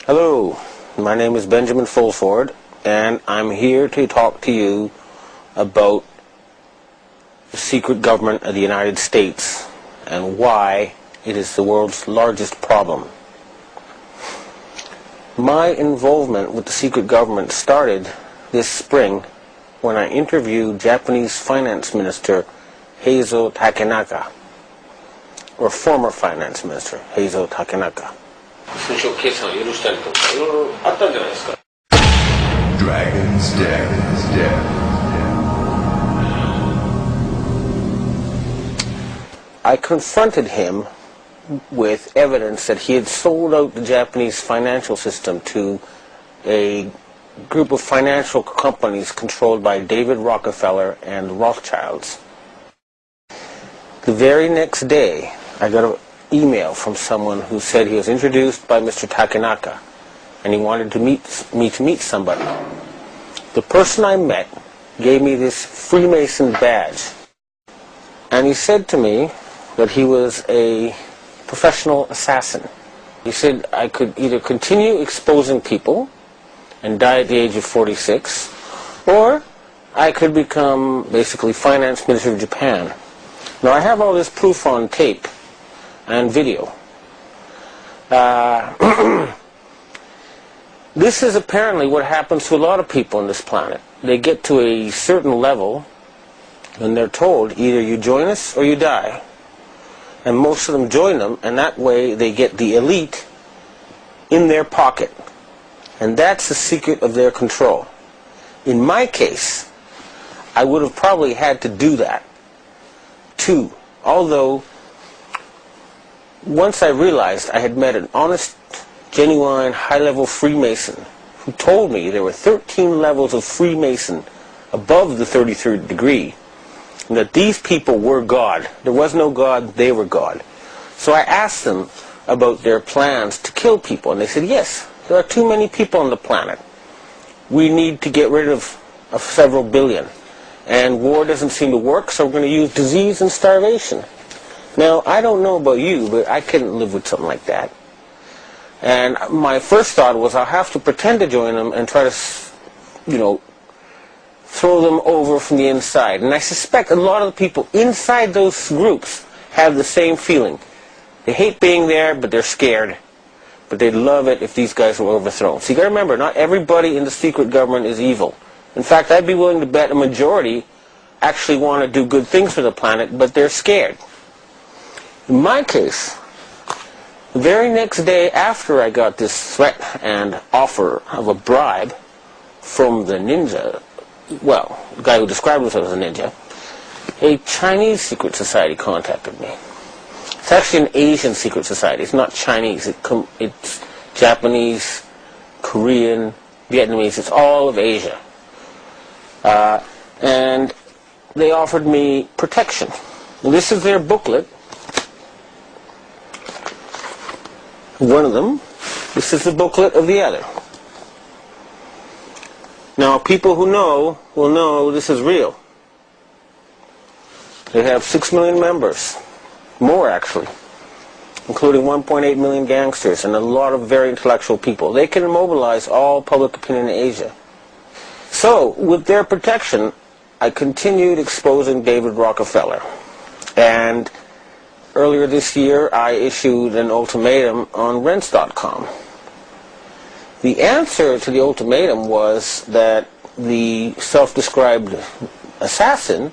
Hello, my name is Benjamin Fulford, and I'm here to talk to you about the secret government of the United States and why it is the world's largest problem. My involvement with the secret government started this spring when I interviewed Japanese Finance Minister Heizo Takenaka, or former Finance Minister Heizo Takenaka. Dragon's Den. I confronted him with evidence that he had sold out the Japanese financial system to a group of financial companies controlled by David Rockefeller and the Rothschilds. The very next day, I got an email from someone who said he was introduced by Mr. Takenaka and he wanted to meet somebody. The person I met gave me this Freemason badge, and he said to me that he was a professional assassin. He said I could either continue exposing people and die at the age of 46, or I could become basically finance minister of Japan. Now I have all this proof on tape and video. This is apparently what happens to a lot of people on this planet. They get to a certain level and they're told either you join us or you die. And most of them join them, and that way they get the elite in their pocket. And that's the secret of their control. In my case, I would have probably had to do that too. Although, once I realized I had met an honest, genuine, high-level Freemason who told me there were 13 levels of Freemason above the 33rd degree, and that these people were God. There was no God, they were God. So I asked them about their plans to kill people, and they said, yes, there are too many people on the planet. We need to get rid of several billion. And war doesn't seem to work, so we're going to use disease and starvation. Now, I don't know about you, but I couldn't live with something like that. And my first thought was I'll have to pretend to join them and try to, throw them over from the inside. And I suspect a lot of the people inside those groups have the same feeling. They hate being there, but they're scared. But they'd love it if these guys were overthrown. So you got to remember, not everybody in the secret government is evil. In fact, I'd be willing to bet a majority actually want to do good things for the planet, but they're scared. In my case, the very next day after I got this threat and offer of a bribe from the ninja, well, the guy who described himself as a ninja, a Chinese secret society contacted me. It's actually an Asian secret society. It's not Chinese. It's Japanese, Korean, Vietnamese. It's all of Asia. And they offered me protection. And this is their booklet. One of them. This is the booklet of the other. Now, people who know will know this is real. They have 6 million members. More, actually. Including 1.8 million gangsters and a lot of very intellectual people. They can mobilize all public opinion in Asia. So, with their protection, I continued exposing David Rockefeller. And earlier this year, I issued an ultimatum on rents.com. The answer to the ultimatum was that the self-described assassin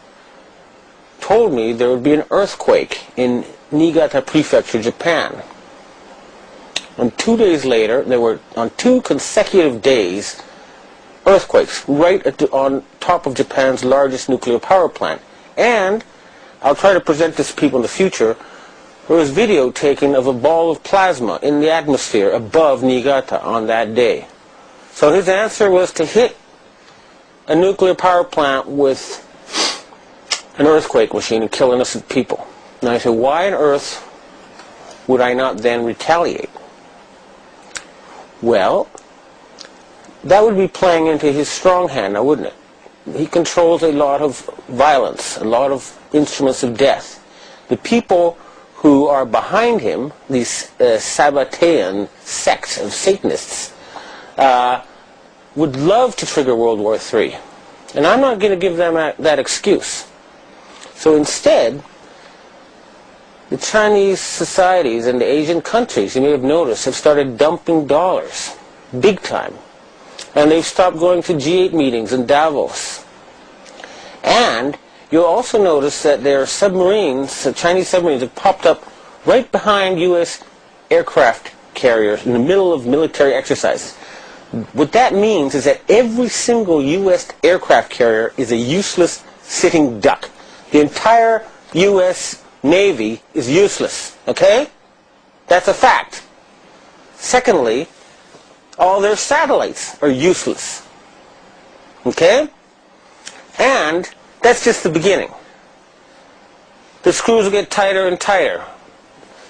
told me there would be an earthquake in Niigata Prefecture, Japan. And 2 days later, there were, on 2 consecutive days, earthquakes right on top of Japan's largest nuclear power plant. And I'll try to present this to people in the future. There was video taken of a ball of plasma in the atmosphere above Niigata on that day. So his answer was to hit a nuclear power plant with an earthquake machine and kill innocent people. And I said, why on earth would I not then retaliate? Well, that would be playing into his strong hand, now wouldn't it? He controls a lot of violence, a lot of instruments of death. The people who are behind him, these Sabbatean sect of Satanists, would love to trigger World War III. And I'm not going to give them that excuse. So instead, the Chinese societies and the Asian countries, you may have noticed, have started dumping dollars, big time. And they've stopped going to G8 meetings in Davos. And you'll also notice that their submarines, the Chinese submarines, have popped up right behind U.S. aircraft carriers in the middle of military exercises. What that means is that every single U.S. aircraft carrier is a useless sitting duck. The entire U.S. Navy is useless, okay? That's a fact. Secondly, all their satellites are useless, okay? And that's just the beginning. The screws will get tighter and tighter.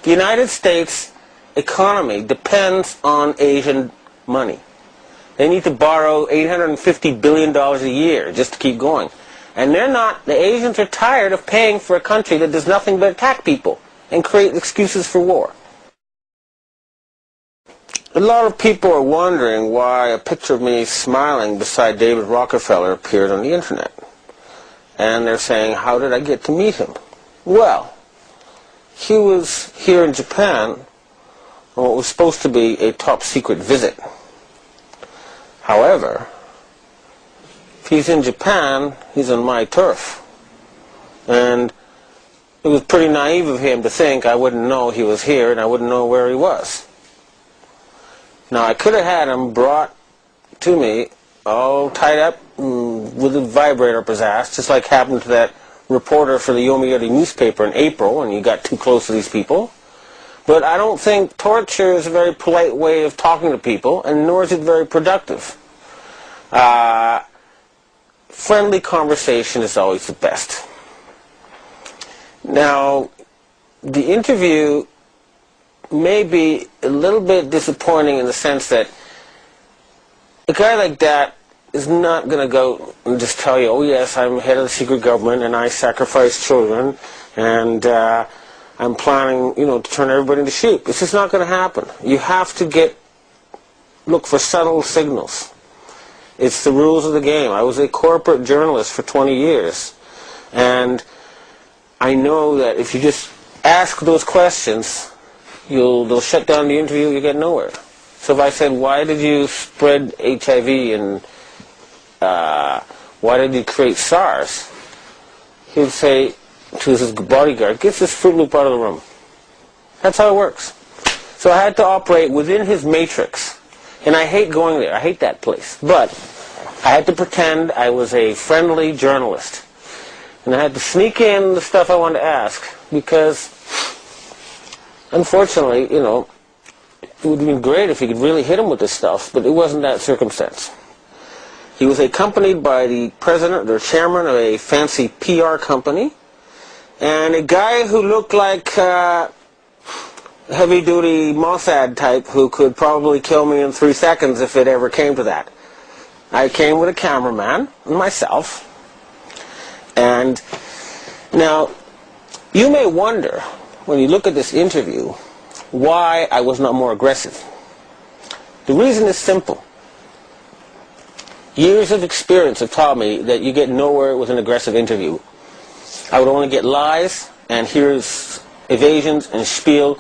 The United States economy depends on Asian money. They need to borrow $850 billion a year just to keep going. And the Asians are tired of paying for a country that does nothing but attack people and create excuses for war. A lot of people are wondering why a picture of me smiling beside David Rockefeller appeared on the internet. And they're saying, how did I get to meet him? Well, he was here in Japan on what was supposed to be a top secret visit. However, if he's in Japan, he's on my turf. And it was pretty naive of him to think I wouldn't know he was here and I wouldn't know where he was. Now, I could have had him brought to me all tied up with a vibrator up his ass, just like happened to that reporter for the Yomiuri newspaper in April when you got too close to these people. But I don't think torture is a very polite way of talking to people, and nor is it very productive. Friendly conversation is always the best. Now, the interview may be a little bit disappointing in the sense that a guy like that is not going to go and just tell you, oh yes, I'm head of the secret government and I sacrifice children and I'm planning, to turn everybody into sheep. It's just not going to happen. You have to look for subtle signals. It's the rules of the game. I was a corporate journalist for 20 years. And I know that if you just ask those questions, they'll shut down the interview, you get nowhere. So if I said, why did you spread HIV and why did you create SARS? He would say to his bodyguard, get this Fruit Loop out of the room. That's how it works. So I had to operate within his matrix. And I hate going there. I hate that place. But I had to pretend I was a friendly journalist. And I had to sneak in the stuff I wanted to ask because, unfortunately, it would have been great if he could really hit him with this stuff, but it wasn't that circumstance. He was accompanied by the president or chairman of a fancy PR company, and a guy who looked like a heavy-duty Mossad type who could probably kill me in 3 seconds if it ever came to that. I came with a cameraman and myself, and now you may wonder, when you look at this interview, why I was not more aggressive. The reason is simple. Years of experience have taught me that you get nowhere with an aggressive interview. I would only get lies, and here's evasions and spiel,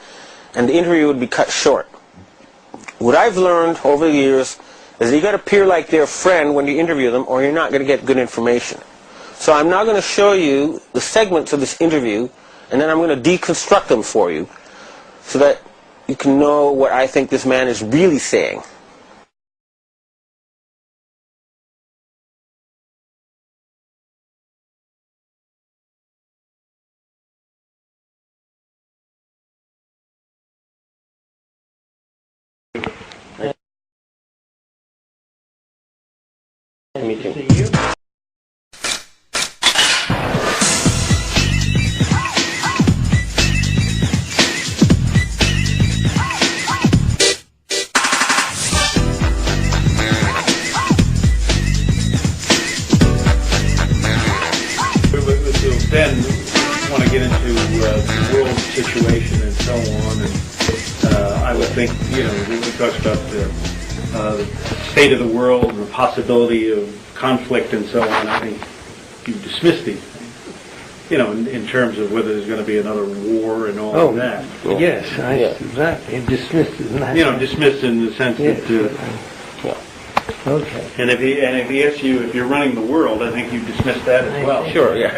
and the interview would be cut short. What I've learned over the years is that you got to appear like their friend when you interview them, or you're not going to get good information. So I'm now going to show you the segments of this interview, and then I'm going to deconstruct them for you, so that you can know what I think this man is really saying. Meeting. situation and so on. And I would think, when we talk about the state of the world, the possibility of conflict and so on, I think you dismiss these things, in terms of whether there's going to be another war and all of that. Yes, that dismissed in that. Dismissed in the sense that. Okay. And if he asks you if you're running the world, I think you dismiss that as well. Sure, yeah.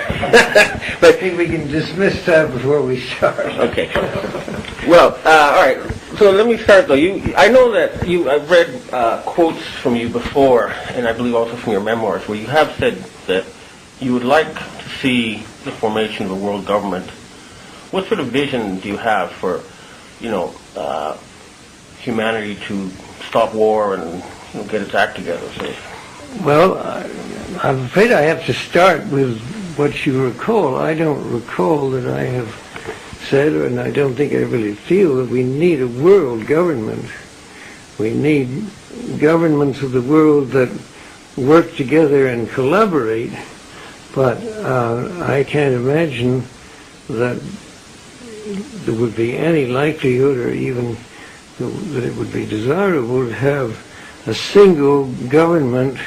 But I think we can dismiss that before we start. Okay. Well, all right. So let me start though. I know that I've read quotes from you before, and I believe also from your memoirs, where you have said that you would like to see the formation of a world government. What sort of vision do you have for, humanity to stop war and get its act together? So. Well, I'm afraid I have to start with what you recall. I don't recall that I have said, and I don't think I really feel, that we need a world government. We need governments of the world that work together and collaborate, but I can't imagine that there would be any likelihood or even that it would be desirable to have a single government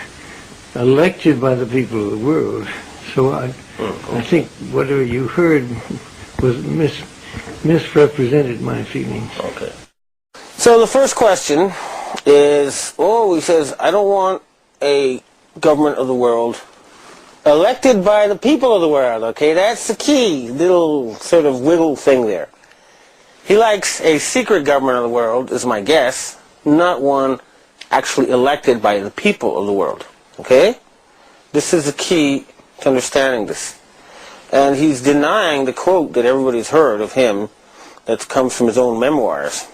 elected by the people of the world. So I think whatever you heard was misrepresented my feelings. Okay. So the first question is, he says, I don't want a government of the world elected by the people of the world. Okay, that's the key little sort of wiggle thing there. He likes a secret government of the world, is my guess, not one actually elected by the people of the world. Okay? This is the key to understanding this. And he's denying the quote that everybody's heard of him that comes from his own memoirs.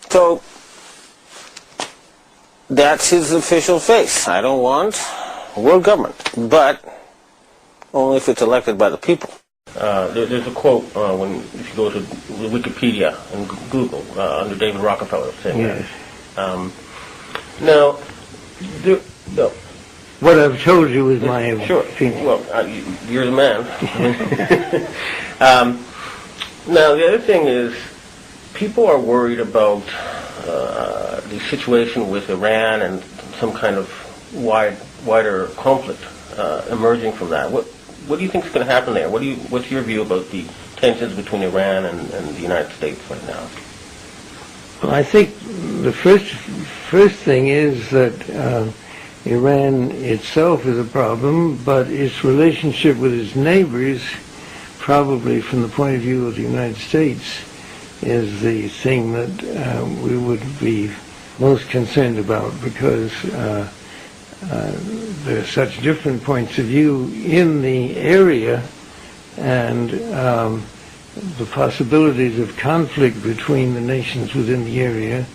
So that's his official face. I don't want a world government, but only if it's elected by the people. There's a quote if you go to Wikipedia and Google under David Rockefeller saying that. Now, what I've told you is my opinion. Well, you're the man. Now, the other thing is, people are worried about the situation with Iran and some kind of wider conflict emerging from that. What do you think is going to happen there? What's your view about the tensions between Iran and the United States right now? Well, I think the first thing is that Iran itself is a problem, but its relationship with its neighbors, probably from the point of view of the United States, is the thing that we would be most concerned about, because there are such different points of view in the area, and the possibilities of conflict between the nations within the area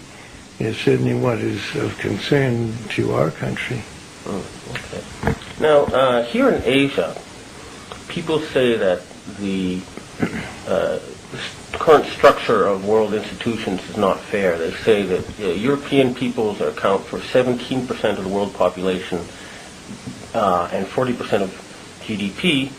is certainly what is of concern to our country. Okay. Now, here in Asia, people say that the current structure of world institutions is not fair. They say that European peoples account for 17% of the world population and 40% of GDP,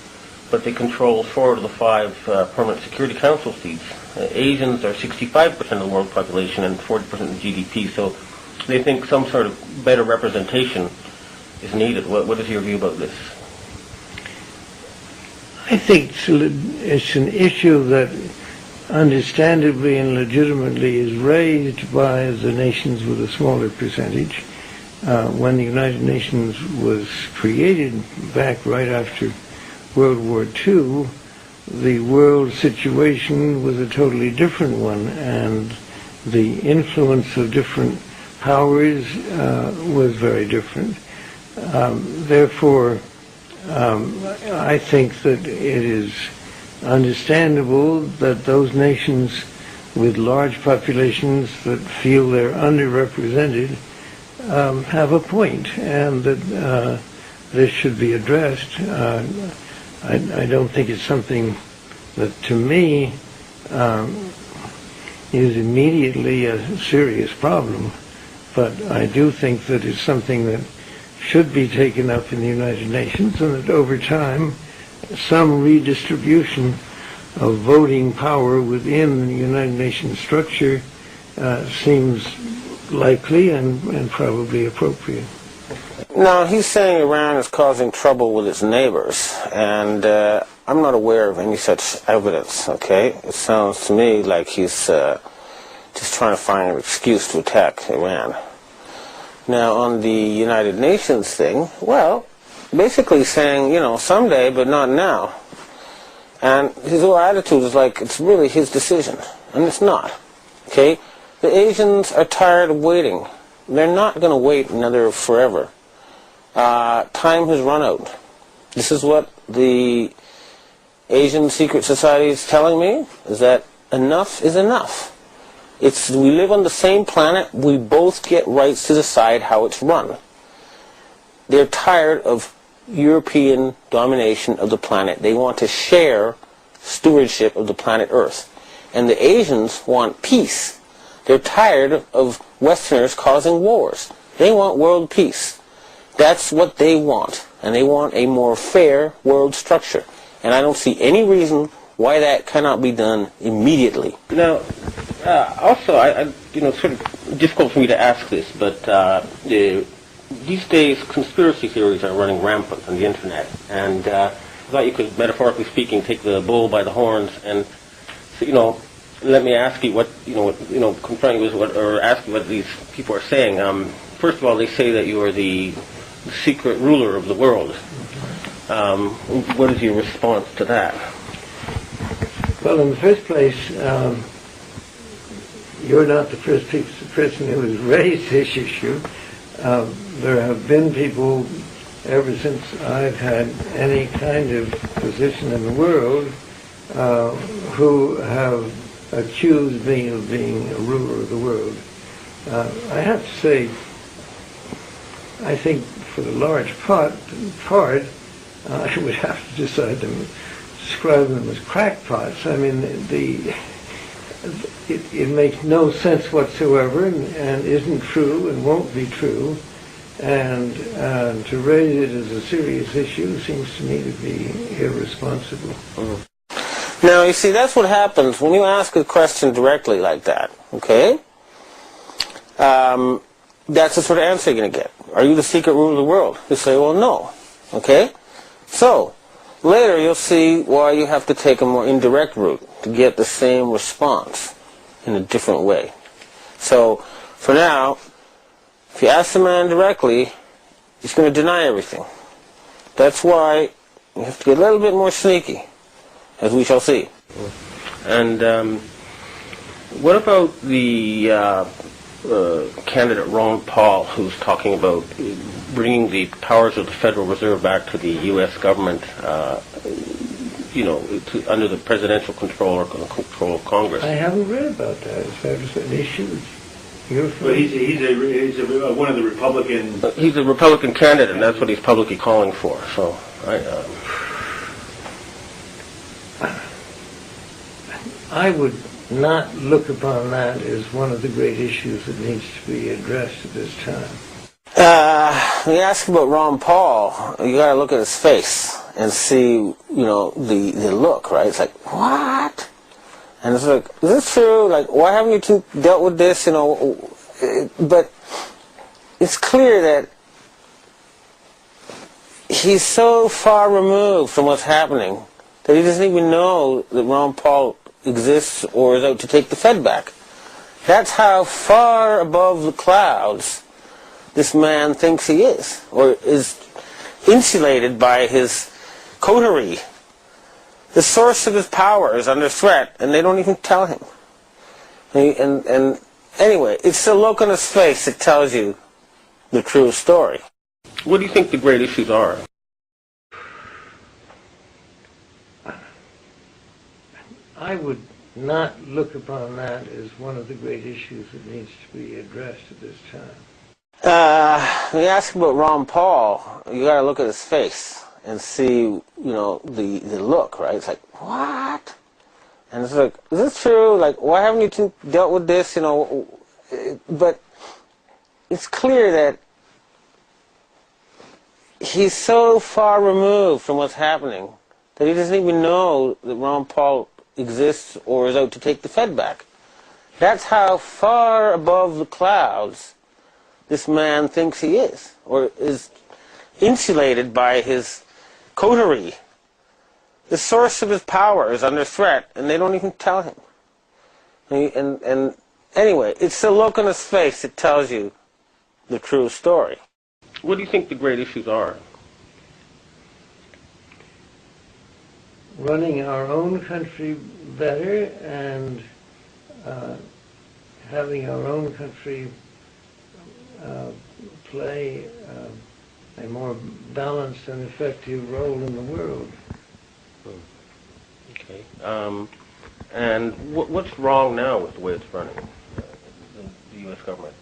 but they control 4 out of the 5 permanent Security Council seats. Asians are 65% of the world population and 40% of GDP, so they think some sort of better representation is needed. What is your view about this? I think it's an issue that understandably and legitimately is raised by the nations with a smaller percentage. When the United Nations was created back right after World War II, the world situation was a totally different one, and the influence of different powers was very different. Therefore, I think that it is understandable that those nations with large populations that feel they're underrepresented have a point, and that this should be addressed. I don't think it's something that, to me, is immediately a serious problem, but I do think that it's something that should be taken up in the United Nations, and that over time some redistribution of voting power within the United Nations structure seems likely and probably appropriate. Now, he's saying Iran is causing trouble with its neighbors, and I'm not aware of any such evidence, okay? It sounds to me like he's just trying to find an excuse to attack Iran. Now, on the United Nations thing, well, basically saying, you know, someday, but not now. And his whole attitude is like it's really his decision, and it's not, okay? The Asians are tired of waiting. They're not going to wait another forever. Time has run out. This is what the Asian secret society is telling me, is that enough is enough. We live on the same planet. We both get rights to decide how it's run. They're tired of European domination of the planet. They want to share stewardship of the planet Earth. And the Asians want peace. They're tired of Westerners causing wars. They want world peace. That's what they want. And they want a more fair world structure. And I don't see any reason why that cannot be done immediately. Now, also, sort of difficult for me to ask this, but these days conspiracy theories are running rampant on the internet. And I thought you could, metaphorically speaking, take the bull by the horns and, let me ask you confront you with or ask you what these people are saying. First of all, they say that you are the secret ruler of the world. What is your response to that? Well, in the first place, you're not the first person who has raised this issue. There have been people ever since I've had any kind of position in the world who have accused me of being a ruler of the world. I have to say, I think for the large part, I would have to decide to describe them as crackpots. I mean, it makes no sense whatsoever and isn't true and won't be true. And to raise it as a serious issue seems to me to be irresponsible. Mm-hmm. Now, you see, that's what happens when you ask a question directly like that, okay? That's the sort of answer you're going to get. Are you the secret ruler of the world? You say, well, no, okay? So, later you'll see why you have to take a more indirect route to get the same response in a different way. So, for now, if you ask the man directly, he's going to deny everything. That's why you have to get a little bit more sneaky, as we shall see. And what about the candidate Ron Paul, who's talking about bringing the powers of the Federal Reserve back to the U.S. government, under the presidential control or control of Congress? I haven't read about that. Is that an issue? Well, he's one of the Republican. He's a Republican candidate, and that's what he's publicly calling for. So, I would not look upon that as one of the great issues that needs to be addressed at this time. When you ask about Ron Paul, you got to look at his face and see, the look, right? It's like, what? And it's like, is this true? Like, why haven't you two dealt with this? But it's clear that he's so far removed from what's happening that he doesn't even know that Ron Paul exists or is out to take the Fed back. That's how far above the clouds this man thinks he is, or is insulated by his coterie. The source of his power is under threat, and they don't even tell him. And anyway, it's the look on his face that tells you the true story. What do you think the great issues are? I would not look upon that as one of the great issues that needs to be addressed at this time. When you ask about Ron Paul, you got to look at his face and see, the look, right? It's like, what? And it's like, is this true? Like, why haven't you two dealt with this? But it's clear that he's so far removed from what's happening that he doesn't even know that Ron Paul exists or is out to take the Fed back. That's how far above the clouds this man thinks he is, or is insulated by his coterie. The source of his power is under threat, and they don't even tell him. And anyway, it's the look on his face that tells you the true story. What do you think the great issues are? Running our own country better and having our own country play a more balanced and effective role in the world. Okay. And what's wrong now with the way it's running, the U.S. government?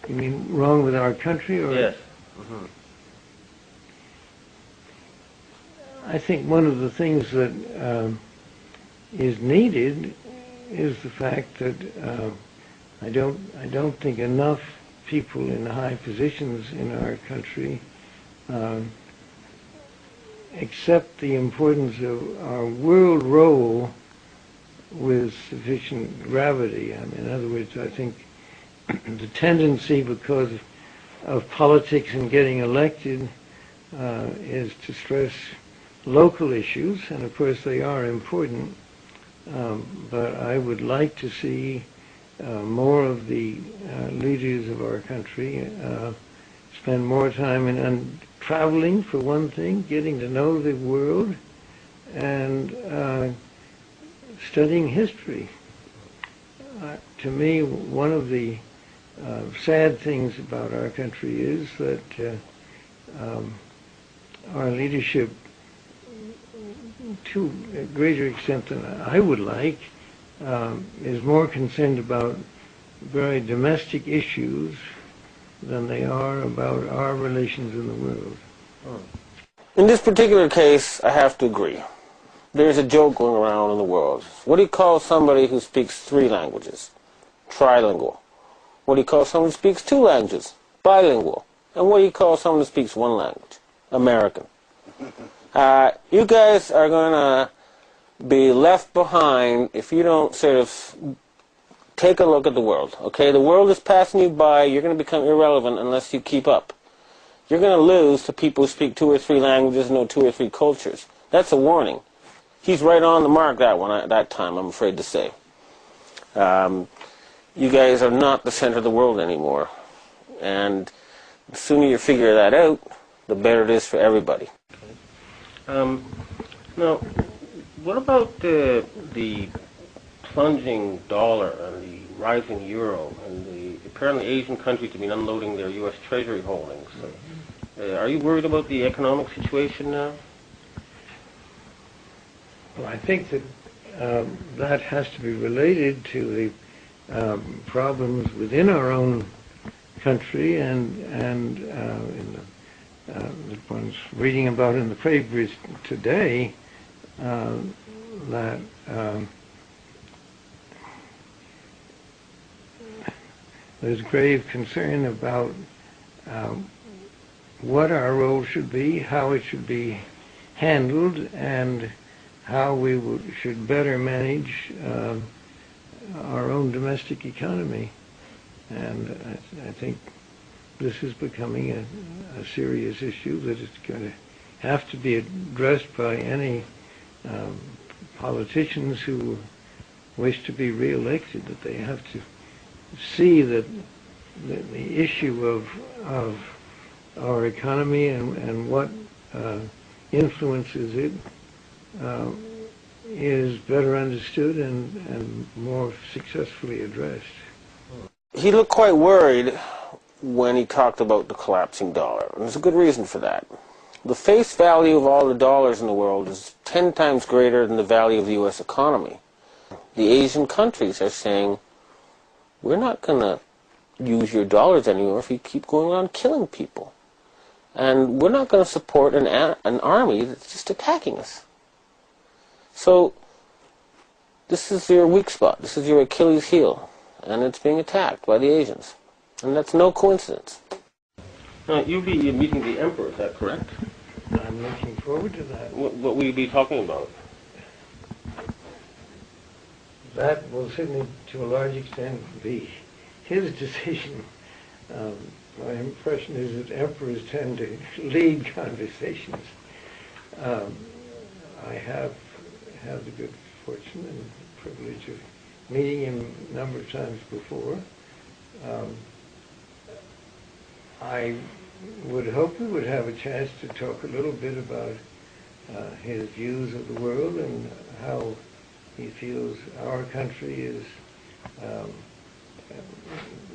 You mean wrong with our country? Or? Yes. Mm-hmm. I think one of the things that is needed is the fact that I don't think enough people in high positions in our country accept the importance of our world role with sufficient gravity. I mean, in other words, I think the tendency, because of politics and getting elected, is to stress local issues, and of course they are important, but I would like to see more of the leaders of our country spend more time in traveling, for one thing, getting to know the world, and studying history. To me, one of the sad things about our country is that our leadership, to a greater extent than I would like, is more concerned about very domestic issues than they are about our relations in the world. In this particular case, I have to agree. There's a joke going around in the world. What do you call somebody who speaks 3 languages? Trilingual. What do you call someone who speaks 2 languages? Bilingual. And what do you call someone who speaks 1 language? American. You guys are going to be left behind if you don't sort of take a look at the world, okay? The world is passing you by. You're going to become irrelevant unless you keep up. You're going to lose to people who speak 2 or 3 languages and know 2 or 3 cultures. That's a warning. He's right on the mark that time, I'm afraid to say. You guys are not the center of the world anymore. And the sooner you figure that out, the better it is for everybody. Now, what about the plunging dollar and the rising euro and the apparently Asian countries have been unloading their U.S. Treasury holdings? Are you worried about the economic situation now? Well, I think that that has to be related to the problems within our own country, and in the ones reading about in the papers today, that there's grave concern about what our role should be, how it should be handled, and how we should better manage our own domestic economy. And I think this is becoming a serious issue that is going to have to be addressed by any politicians who wish to be re-elected, that they have to see that the issue of our economy and what influences it is better understood and more successfully addressed. He looked quite worried when he talked about the collapsing dollar, and there's a good reason for that. The face value of all the dollars in the world is 10 times greater than the value of the U.S. economy. The Asian countries are saying, we're not going to use your dollars anymore if you keep going around killing people. And we're not going to support an army that's just attacking us. So this is your weak spot. This is your Achilles heel. And it's being attacked by the Asians. And that's no coincidence. You'll be meeting the Emperor, is that correct? I'm I'm looking forward to that. What will you be talking about? That will certainly, to a large extent, be his decision. My impression is that emperors tend to lead conversations. I have had the good fortune and privilege of meeting him a number of times before. I would hope we would have a chance to talk a little bit about his views of the world and how he feels our country is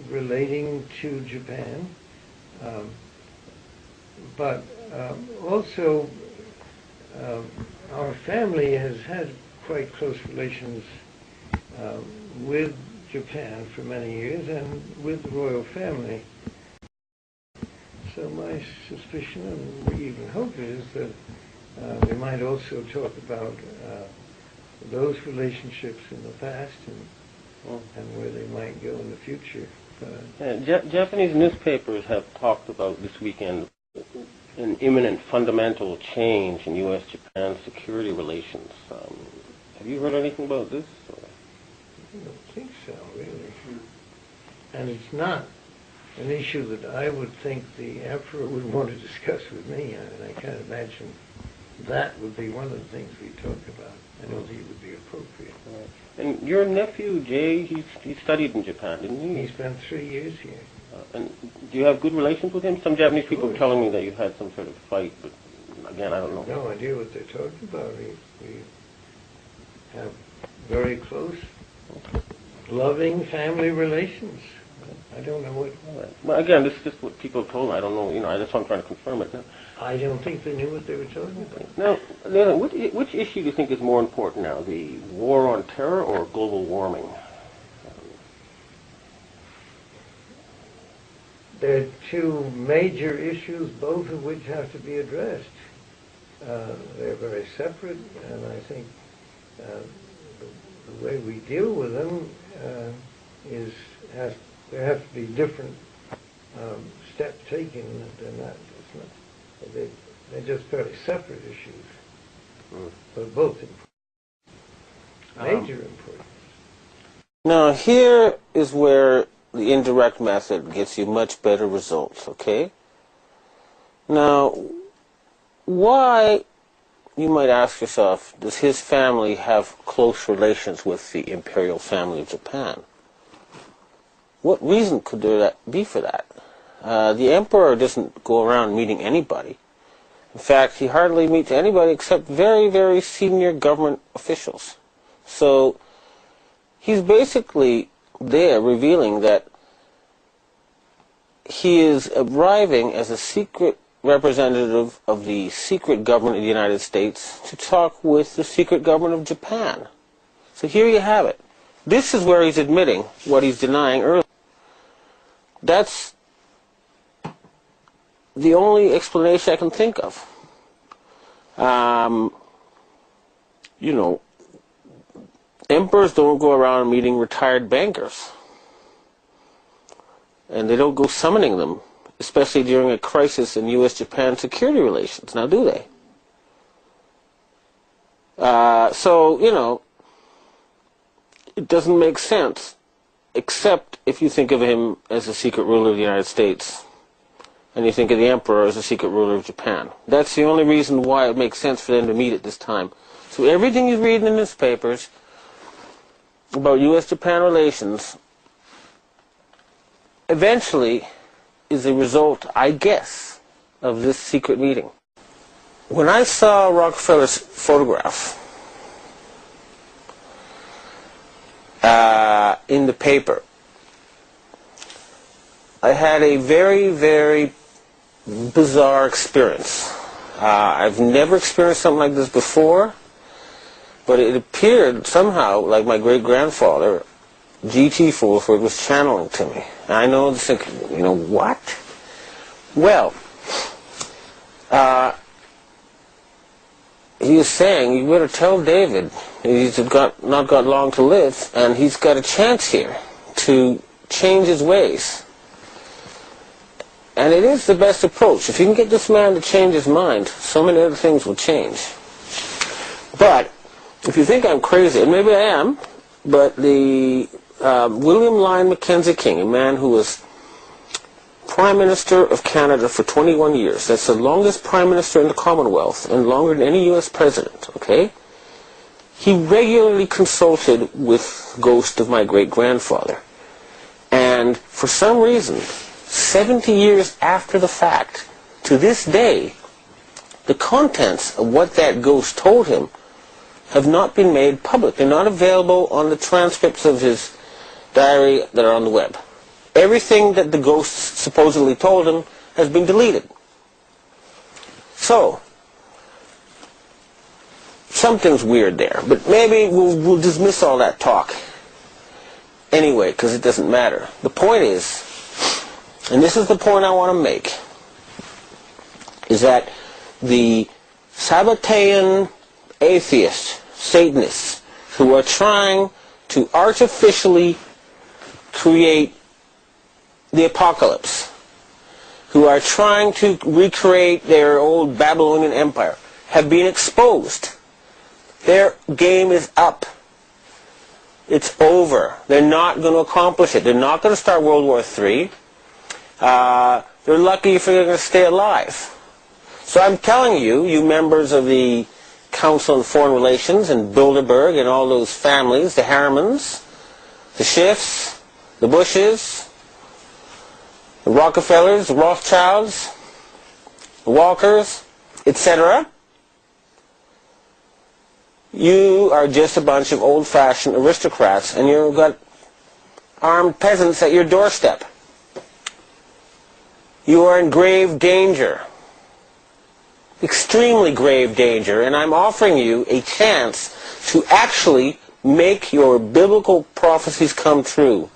relating to Japan. But also, our family has had quite close relations with Japan for many years and with the royal family. So my suspicion and even hope is that we might also talk about those relationships in the past and where they might go in the future. Japanese newspapers have talked about this weekend an imminent fundamental change in U.S.-Japan security relations. Have you heard anything about this? I don't think so, really. And it's not an issue that I would think the emperor would want to discuss with me. I can't imagine that would be one of the things we talked about. I don't think it would be appropriate. Right. And your nephew, Jay, he studied in Japan, didn't he? He spent 3 years here. And do you have good relations with him? Some Japanese people are telling me that you had some sort of fight, but again, I don't know. No idea what they're talking about. We have very close, loving family relations. I don't know what... Right. Well, again, this is just what people have told me. I don't know, that's why I'm trying to confirm it. Now, I don't think they knew what they were talking about. Now, which issue do you think is more important now, the war on terror or global warming? There are two major issues, both of which have to be addressed. They're very separate, and I think the way we deal with them there have to be different steps taken. They're just fairly separate issues, but both major importance. Now here is where the indirect method gets you much better results, okay? Now, why, you might ask yourself, does his family have close relations with the imperial family of Japan? What reason could there be for that? The emperor doesn't go around meeting anybody. In fact, he hardly meets anybody except very, very senior government officials. So he's basically there revealing that he is arriving as a secret representative of the secret government of the United States to talk with the secret government of Japan. So here you have it. This is where he's admitting what he's denying earlier. That's the only explanation I can think of. Emperors don't go around meeting retired bankers. And they don't go summoning them, especially during a crisis in U.S.-Japan security relations. Now, do they? It doesn't make sense, except if you think of him as a secret ruler of the United States, and you think of the emperor as a secret ruler of Japan. That's the only reason why it makes sense for them to meet at this time. So everything you read in the newspapers about U.S.-Japan relations eventually is a result, I guess, of this secret meeting. When I saw Rockefeller's photograph in the paper, I had a very, very bizarre experience. I've never experienced something like this before, but it appeared somehow like my great-grandfather, G.T. Fulford, was channeling to me. And I know this thinking, what? Well, he is saying, you better tell David he's not got long to live, and he's got a chance here to change his ways. And it is the best approach. If you can get this man to change his mind, so many other things will change. But if you think I'm crazy, and maybe I am, but the William Lyon Mackenzie King, a man who was Prime Minister of Canada for 21 years, that's the longest Prime Minister in the Commonwealth, and longer than any U.S. President, okay? He regularly consulted with the ghost of my great-grandfather. And for some reason, 70 years after the fact, to this day, the contents of what that ghost told him have not been made public. They're not available on the transcripts of his diary that are on the web. Everything that the ghost supposedly told him has been deleted. So, something's weird there, but maybe we'll dismiss all that talk anyway, because it doesn't matter. The point is, and this is the point I want to make, is that the Sabbatean atheists, Satanists, who are trying to artificially create the apocalypse, who are trying to recreate their old Babylonian empire, have been exposed. Their game is up. It's over. They're not going to accomplish it. They're not going to start World War III. They're lucky if they're going to stay alive. So I'm telling you, you members of the Council on Foreign Relations and Bilderberg and all those families, the Harrimans, the Schiffs, the Bushes, the Rockefellers, the Rothschilds, the Walkers, etc. You are just a bunch of old-fashioned aristocrats, and you've got armed peasants at your doorstep. You are in grave danger, extremely grave danger, and I'm offering you a chance to actually make your biblical prophecies come true.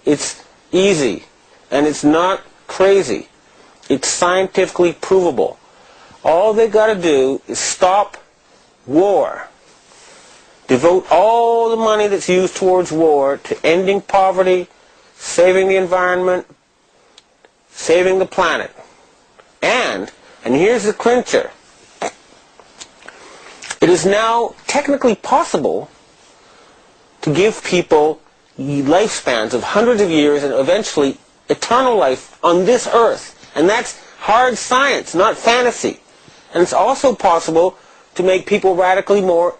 It's easy, and it's not crazy. It's scientifically provable. All they got to do is stop war. Devote all the money that's used towards war to ending poverty, saving the environment, saving the planet. And here's the clincher, it is now technically possible to give people lifespans of hundreds of years and eventually eternal life on this earth. And that's hard science, not fantasy. And it's also possible to make people radically more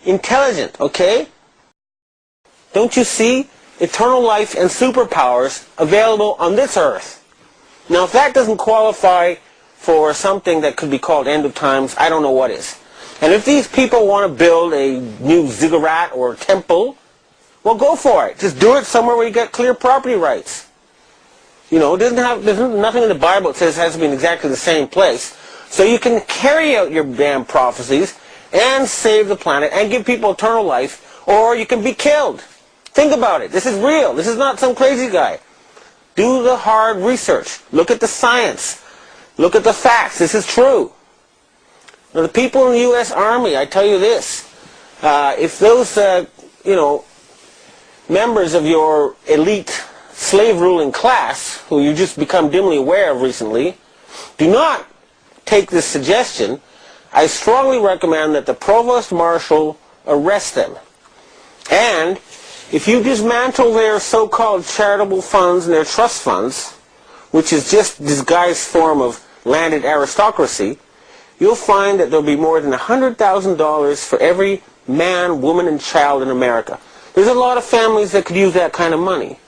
intelligent, okay? Don't you see? Eternal life and superpowers available on this earth. Now, if that doesn't qualify for something that could be called end of times, I don't know what is. And if these people want to build a new ziggurat or temple, well, go for it. Just do it somewhere where you get clear property rights. You know, there's nothing in the Bible that says it has to be in exactly the same place. So you can carry out your damn prophecies and save the planet and give people eternal life, or you can be killed. Think about it. This is real. This is not some crazy guy. Do the hard research. Look at the science. Look at the facts. This is true. Now, the people in the U.S. Army, I tell you this, if those, members of your elite slave-ruling class, who you just become dimly aware of recently, do not take this suggestion, I strongly recommend that the Provost Marshal arrest them. And if you dismantle their so-called charitable funds and their trust funds, which is just disguised form of landed aristocracy, you'll find that there'll be more than $100,000 for every man, woman, and child in America. There's a lot of families that could use that kind of money.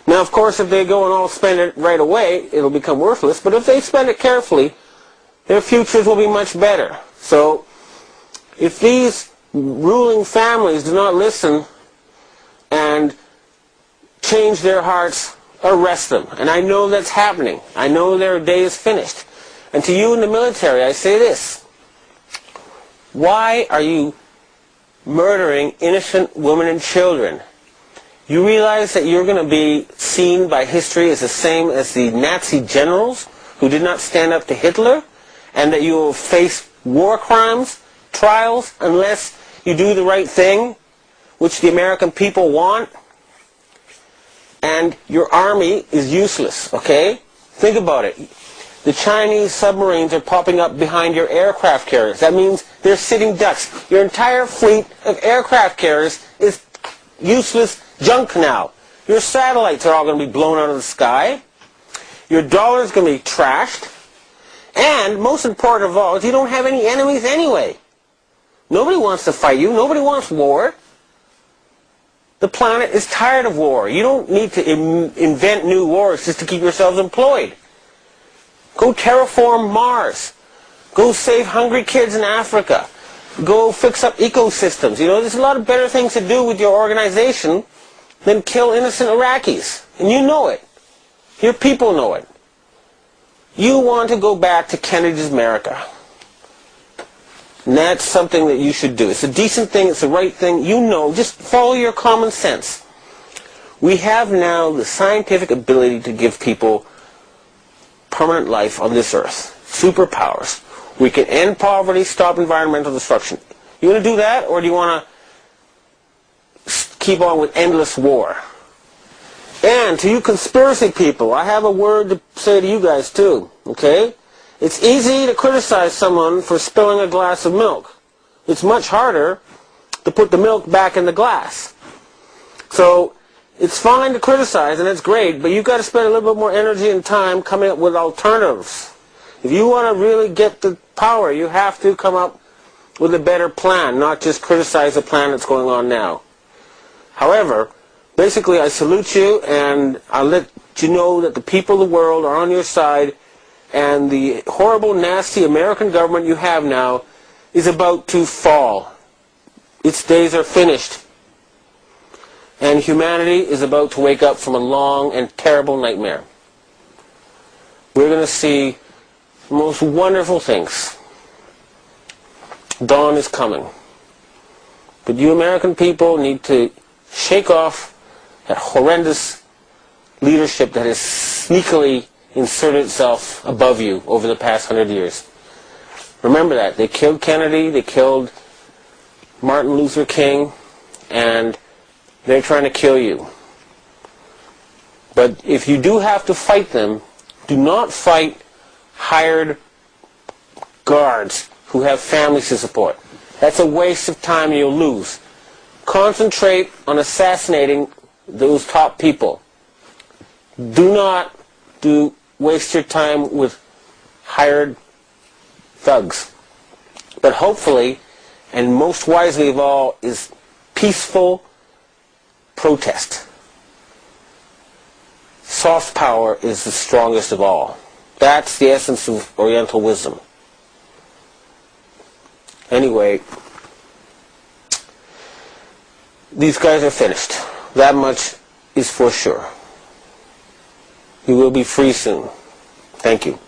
Now, of course, if they go and all spend it right away, it'll become worthless. But if they spend it carefully, their futures will be much better. So, if these ruling families do not listen and change their hearts, arrest them. And I know that's happening. I know their day is finished. And to you in the military, I say this. Why are you murdering innocent women and children? You realize that you're going to be seen by history as the same as the Nazi generals who did not stand up to Hitler, and that you will face war crimes, trials, unless you do the right thing, which the American people want, and your army is useless, okay? Think about it. The Chinese submarines are popping up behind your aircraft carriers. That means they're sitting ducks. Your entire fleet of aircraft carriers is useless junk now. Your satellites are all going to be blown out of the sky. Your dollar is going to be trashed. And most important of all is you don't have any enemies anyway. Nobody wants to fight you. Nobody wants war. The planet is tired of war. You don't need to invent new wars just to keep yourselves employed. Go terraform Mars. Go save hungry kids in Africa. Go fix up ecosystems. You know, there's a lot of better things to do with your organization than kill innocent Iraqis. And you know it. Your people know it. You want to go back to Kennedy's America. And that's something that you should do. It's a decent thing. It's the right thing. You know. Just follow your common sense. We have now the scientific ability to give people permanent life on this earth. Superpowers. We can end poverty, stop environmental destruction. You want to do that, or do you want to keep on with endless war? And to you conspiracy people, I have a word to say to you guys too, okay? It's easy to criticize someone for spilling a glass of milk. It's much harder to put the milk back in the glass. So it's fine to criticize, and it's great, but you've got to spend a little bit more energy and time coming up with alternatives. If you want to really get the power, you have to come up with a better plan, not just criticize the plan that's going on now. However, basically I salute you, and I'll let you know that the people of the world are on your side, and the horrible, nasty American government you have now is about to fall. Its days are finished. And humanity is about to wake up from a long and terrible nightmare. We're going to see the most wonderful things. Dawn is coming. But you American people need to shake off that horrendous leadership that has sneakily inserted itself above you over the past 100 years. Remember that. They killed Kennedy, they killed Martin Luther King, and they're trying to kill you. But if you do have to fight them, do not fight hired guards who have families to support. That's a waste of time and you'll lose. Concentrate on assassinating those top people. Do not waste your time with hired thugs. But hopefully, and most wisely of all, is peaceful protest. Soft power is the strongest of all. That's the essence of Oriental wisdom. Anyway, these guys are finished. That much is for sure. You will be free soon. Thank you.